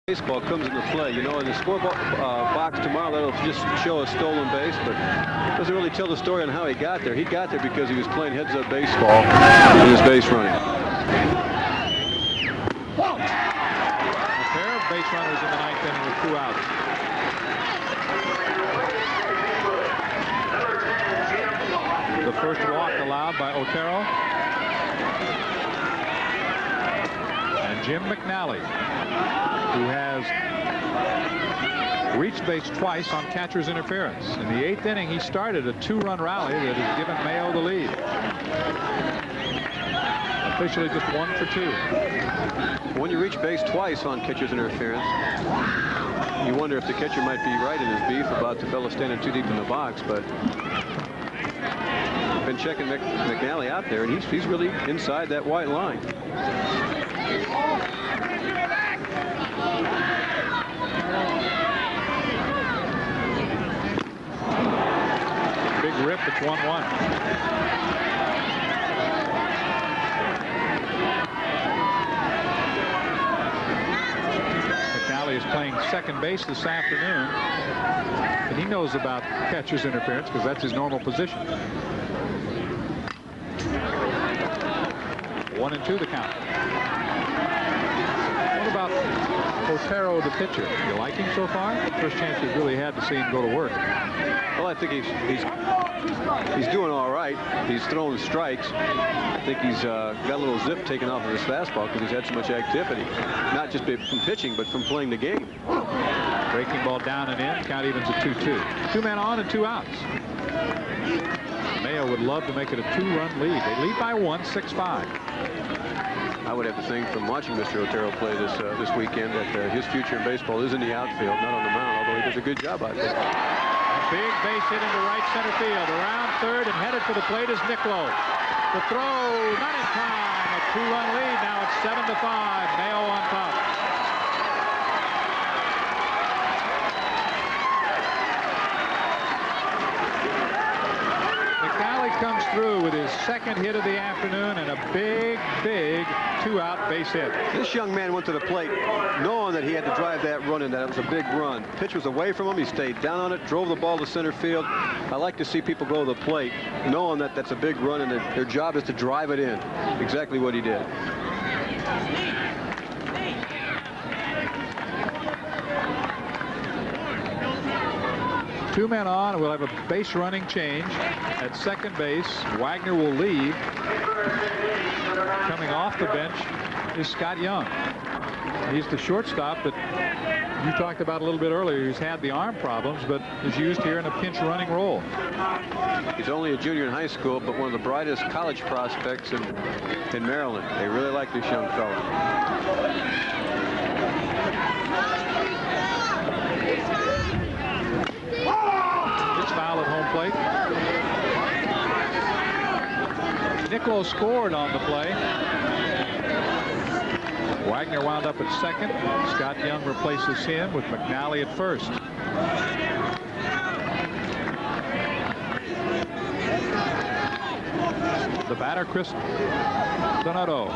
Baseball comes into play. You know, in the scoreboard box tomorrow, that'll just show a stolen base, but it doesn't really tell the story on how he got there. He got there because he was playing heads-up baseball in his base running. A pair of base runners in the ninth inning with 2 outs. The first walk allowed by Otero. And Jim McNally, who has reached base twice on catcher's interference. In the 8th inning, he started a 2-run rally that has given Mayo the lead. Officially just 1 for 2. When you reach base twice on catcher's interference, you wonder if the catcher might be right in his beef about the fellow standing too deep in the box, but been checking McNally out there, and he's really inside that white line. Big rip, it's 1-1. McNally is playing second base this afternoon, and he knows about catcher's interference because that's his normal position. 1-2 the count. What about Otero, the pitcher? You like him so far? First chance we've really had to see him go to work. Well, I think he's doing all right. He's throwing strikes. I think he's got a little zip taken off of his fastball because he's had so much activity, not just from pitching, but from playing the game. Breaking ball down and in. Count evens at 2-2. 2 men on and 2 outs. Mayo would love to make it a 2-run lead. They lead by 1, 6-5. I would have to think from watching Mr. Otero play this weekend that his future in baseball is in the outfield, not on the mound, although he does a good job out there. Big base hit into right center field. Around third and headed for the plate is Niccolo. The throw, not in time. A 2-run lead. Now it's 7-5. Mayo on top. McNally comes through with his second hit of the afternoon and a big 2-out base hit. This young man went to the plate knowing that he had to drive that run and that it was a big run. Pitch was away from him. He stayed down on it, drove the ball to center field. I like to see people go to the plate knowing that that's a big run and their job is to drive it in. Exactly what he did. Two men on. We'll have a base running change at second base. Wagner will leave. Coming off the bench is Scott Young. He's the shortstop that you talked about a little bit earlier. He's had the arm problems, but is used here in a pinch running role. He's only a junior in high school, but one of the brightest college prospects in Maryland. They really like this young fellow. Foul at home plate. Niccolo scored on the play. Wagner wound up at second. Scott Young replaces him with McNally at first. The batter, Chris Donato.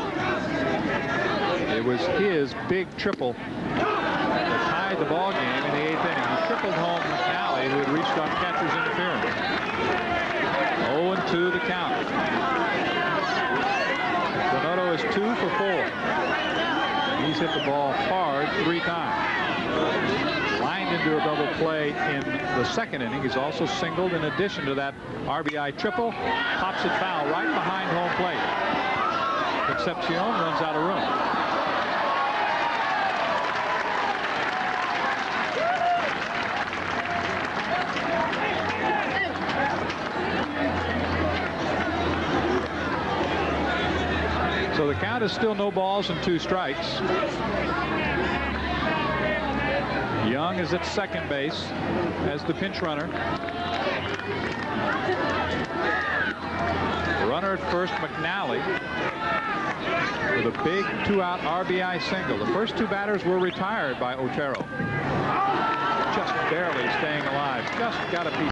It was his big triple that tied the ball game in the 8th inning. He tripled home McNally, who had reached on catcher's interference. 0-2 the count. Donato is 2 for 4. He's hit the ball hard 3 times. Lined into a double play in the 2nd inning. He's also singled in addition to that RBI triple. Pops it foul right behind home plate. Concepcion runs out of room. So the count is still no balls and 2 strikes. Young is at second base as the pinch runner. Runner at first, McNally, with a big 2-out RBI single. The first 2 batters were retired by Otero. Just barely staying alive. Just got a piece.